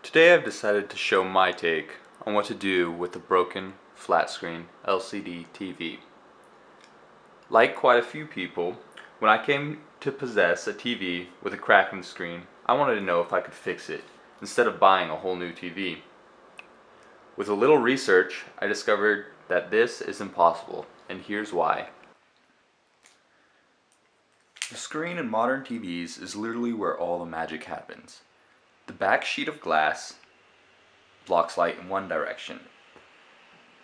Today I've decided to show my take on what to do with a broken flat screen LCD TV. Like quite a few people, when I came to possess a TV with a crack in the screen, I wanted to know if I could fix it instead of buying a whole new TV. With a little research, I discovered that this is impossible, and here's why. The screen in modern TVs is literally where all the magic happens. The back sheet of glass blocks light in one direction.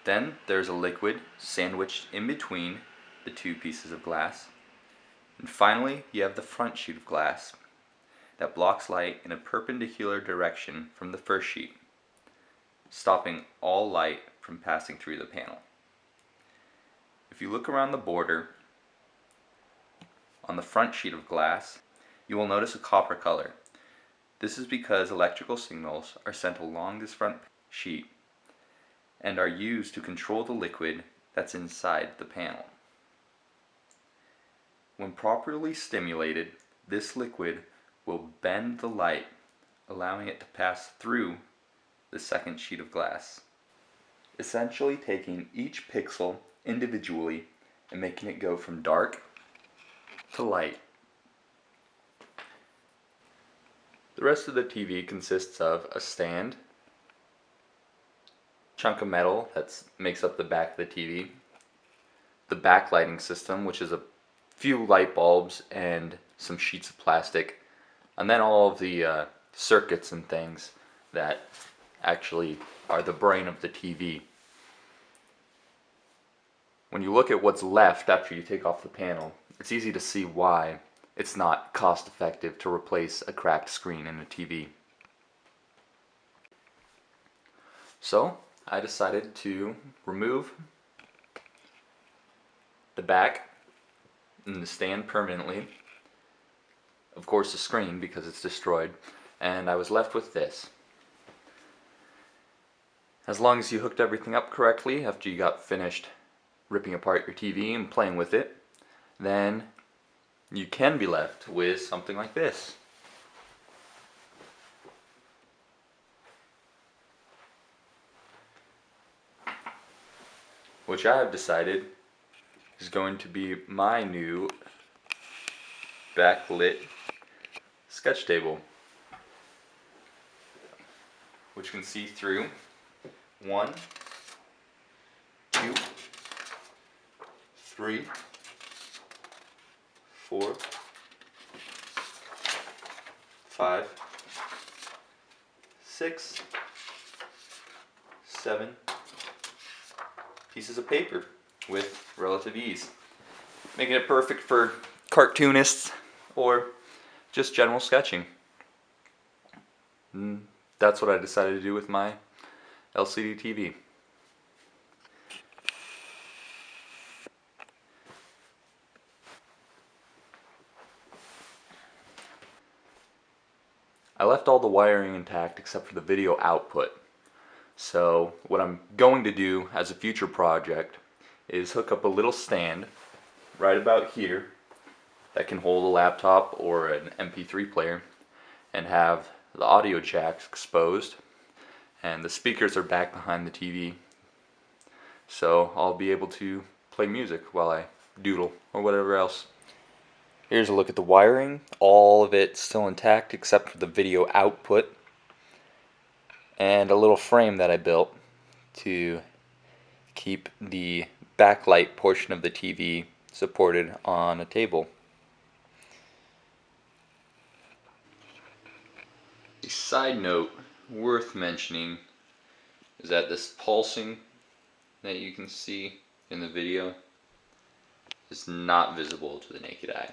Then there's a liquid sandwiched in between the two pieces of glass. And finally, you have the front sheet of glass that blocks light in a perpendicular direction from the first sheet, stopping all light from passing through the panel. If you look around the border on the front sheet of glass, you will notice a copper color. This is because electrical signals are sent along this front sheet and are used to control the liquid that's inside the panel. When properly stimulated, this liquid will bend the light, allowing it to pass through the second sheet of glass, essentially taking each pixel individually and making it go from dark to light. The rest of the TV consists of a stand, chunk of metal that makes up the back of the TV, the backlighting system, which is a few light bulbs and some sheets of plastic, and then all of the circuits and things that actually are the brain of the TV. When you look at what's left after you take off the panel, it's easy to see why it's not cost effective to replace a cracked screen in a TV. So I decided to remove the back and the stand permanently, of course the screen because it's destroyed, and I was left with this. As long as you hooked everything up correctly after you got finished ripping apart your TV and playing with it, then you can be left with something like this. Which I have decided is going to be my new backlit sketch table, which can see through 1, 2, 3, 4, 5, 6, 7 pieces of paper with relative ease, making it perfect for cartoonists or just general sketching. And that's what I decided to do with my LCD TV. I left all the wiring intact except for the video output. So what I'm going to do as a future project is hook up a little stand right about here that can hold a laptop or an MP3 player and have the audio jacks exposed, and the speakers are back behind the TV, so I'll be able to play music while I doodle or whatever else. Here's a look at the wiring. All of it still intact except for the video output and a little frame that I built to keep the backlight portion of the TV supported on a table. A side note worth mentioning is that this pulsing that you can see in the video is not visible to the naked eye.